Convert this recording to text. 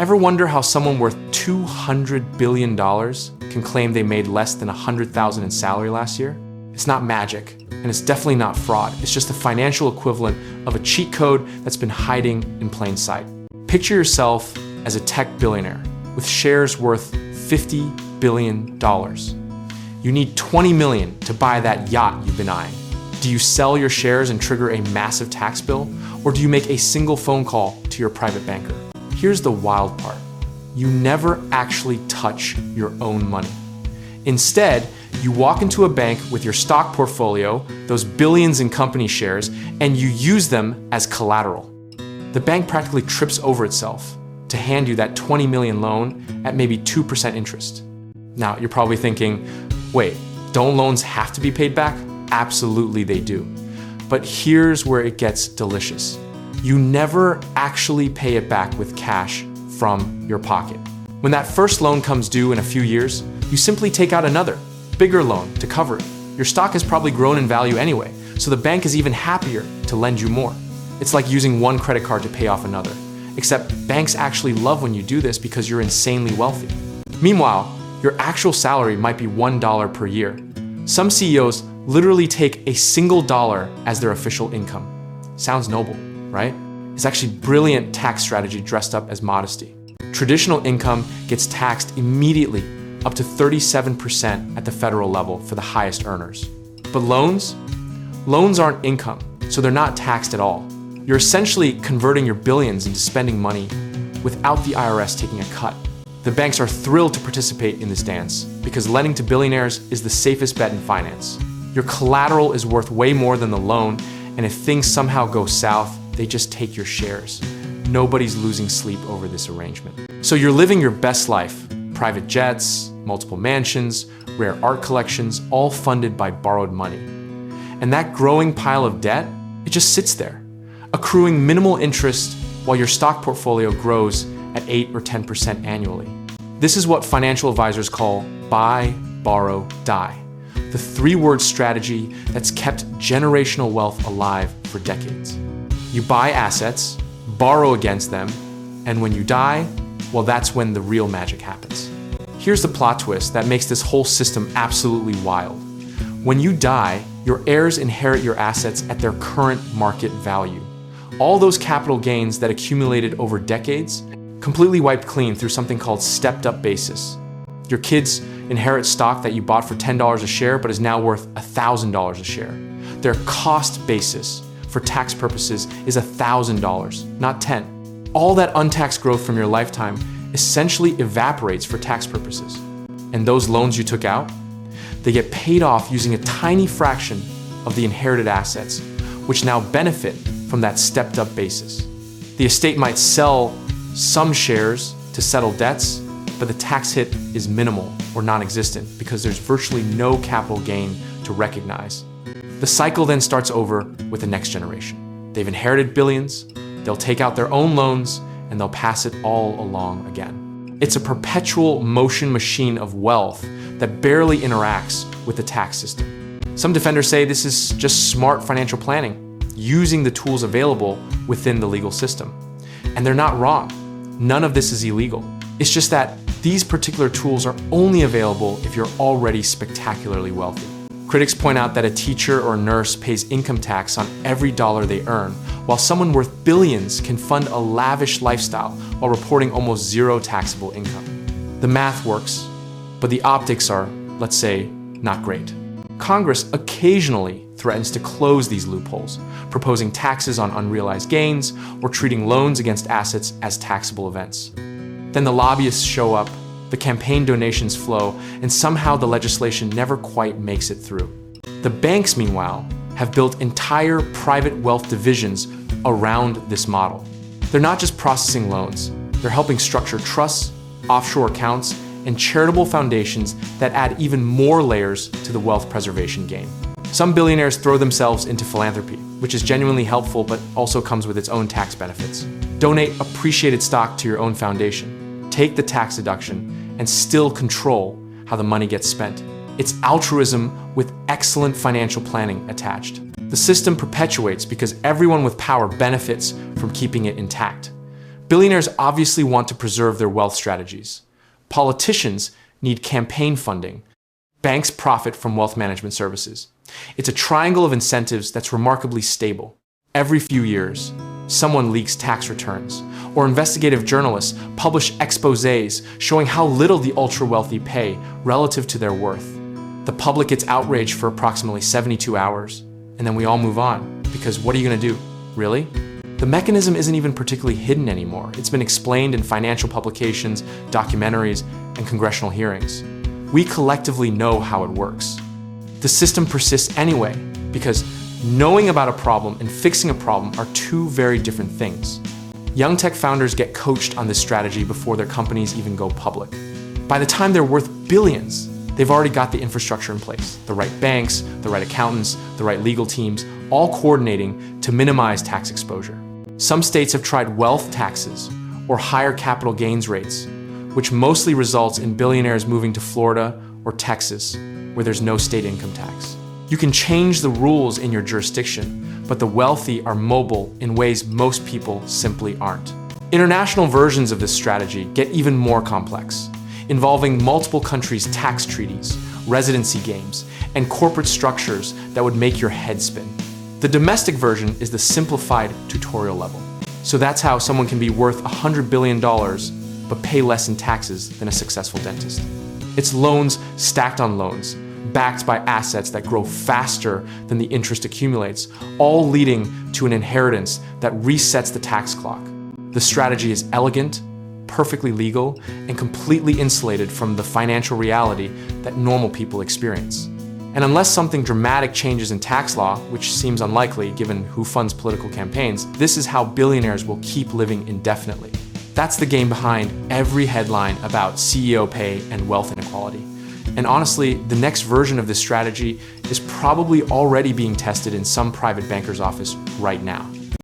Ever wonder how someone worth $200 billion can claim they made less than $100,000 in salary last year? It's not magic, and it's definitely not fraud. It's just the financial equivalent of a cheat code that's been hiding in plain sight. Picture yourself as a tech billionaire with shares worth $50 billion. You need $20 million to buy that yacht you've been eyeing. Do you sell your shares and trigger a massive tax bill, or do you make a single phone call to your private banker? Here's the wild part. You never actually touch your own money. Instead, you walk into a bank with your stock portfolio, those billions in company shares, and you use them as collateral. The bank practically trips over itself to hand you that $20 million loan at maybe 2% interest. Now, you're probably thinking, wait, don't loans have to be paid back? Absolutely they do. But here's where it gets delicious. You never actually pay it back with cash from your pocket. When that first loan comes due in a few years, you simply take out another, bigger loan to cover it. Your stock has probably grown in value anyway, so the bank is even happier to lend you more. It's like using one credit card to pay off another. Except banks actually love when you do this because you're insanely wealthy. Meanwhile, your actual salary might be $1 per year. Some CEOs literally take a single dollar as their official income. Sounds noble, right? It's actually brilliant tax strategy dressed up as modesty. Traditional income gets taxed immediately up to 37% at the federal level for the highest earners. But loans aren't income, so they're not taxed at all. You're essentially converting your billions into spending money without the IRS taking a cut. The banks are thrilled to participate in this dance because lending to billionaires is the safest bet in finance. Your collateral is worth way more than the loan, and if things somehow go south, they just take your shares. Nobody's losing sleep over this arrangement. So you're living your best life. Private jets, multiple mansions, rare art collections, all funded by borrowed money. And that growing pile of debt, it just sits there, accruing minimal interest while your stock portfolio grows at 8 or 10% annually. This is what financial advisors call buy, borrow, die. The three-word strategy that's kept generational wealth alive for decades. You buy assets, borrow against them, and when you die, well, that's when the real magic happens. Here's the plot twist that makes this whole system absolutely wild. When you die, your heirs inherit your assets at their current market value. All those capital gains that accumulated over decades, completely wiped clean through something called stepped-up basis. Your kids inherit stock that you bought for $10 a share but is now worth $1,000 a share. Their cost basis for tax purposes is $1,000, not $10. All that untaxed growth from your lifetime essentially evaporates for tax purposes. And those loans you took out, they get paid off using a tiny fraction of the inherited assets, which now benefit from that stepped-up basis. The estate might sell some shares to settle debts, but the tax hit is minimal or non-existent because there's virtually no capital gain to recognize. The cycle then starts over with the next generation. They've inherited billions, they'll take out their own loans, and they'll pass it all along again. It's a perpetual motion machine of wealth that barely interacts with the tax system. Some defenders say this is just smart financial planning, using the tools available within the legal system. And they're not wrong. None of this is illegal. It's just that these particular tools are only available if you're already spectacularly wealthy. Critics point out that a teacher or nurse pays income tax on every dollar they earn, while someone worth billions can fund a lavish lifestyle while reporting almost zero taxable income. The math works, but the optics are, let's say, not great. Congress occasionally threatens to close these loopholes, proposing taxes on unrealized gains or treating loans against assets as taxable events. Then the lobbyists show up, the campaign donations flow, and somehow the legislation never quite makes it through. The banks, meanwhile, have built entire private wealth divisions around this model. They're not just processing loans, they're helping structure trusts, offshore accounts, and charitable foundations that add even more layers to the wealth preservation game. Some billionaires throw themselves into philanthropy, which is genuinely helpful but also comes with its own tax benefits. Donate appreciated stock to your own foundation, take the tax deduction, and still control how the money gets spent. It's altruism with excellent financial planning attached. The system perpetuates because everyone with power benefits from keeping it intact. Billionaires obviously want to preserve their wealth strategies. Politicians need campaign funding. Banks profit from wealth management services. It's a triangle of incentives that's remarkably stable. Every few years, someone leaks tax returns, or investigative journalists publish exposés showing how little the ultra-wealthy pay relative to their worth. The public gets outraged for approximately 72 hours, and then we all move on, because what are you going to do? Really? The mechanism isn't even particularly hidden anymore. It's been explained in financial publications, documentaries, and congressional hearings. We collectively know how it works. The system persists anyway, because knowing about a problem and fixing a problem are two very different things. Young tech founders get coached on this strategy before their companies even go public. By the time they're worth billions, they've already got the infrastructure in place, the right banks, the right accountants, the right legal teams, all coordinating to minimize tax exposure. Some states have tried wealth taxes or higher capital gains rates, which mostly results in billionaires moving to Florida or Texas, where there's no state income tax. You can change the rules in your jurisdiction, but the wealthy are mobile in ways most people simply aren't. International versions of this strategy get even more complex, involving multiple countries' tax treaties, residency games, and corporate structures that would make your head spin. The domestic version is the simplified tutorial level. So that's how someone can be worth $100 billion but pay less in taxes than a successful dentist. It's loans stacked on loans, backed by assets that grow faster than the interest accumulates, all leading to an inheritance that resets the tax clock. The strategy is elegant, perfectly legal, and completely insulated from the financial reality that normal people experience. And unless something dramatic changes in tax law, which seems unlikely given who funds political campaigns, this is how billionaires will keep living indefinitely. That's the game behind every headline about CEO pay and wealth inequality. And honestly, the next version of this strategy is probably already being tested in some private banker's office right now.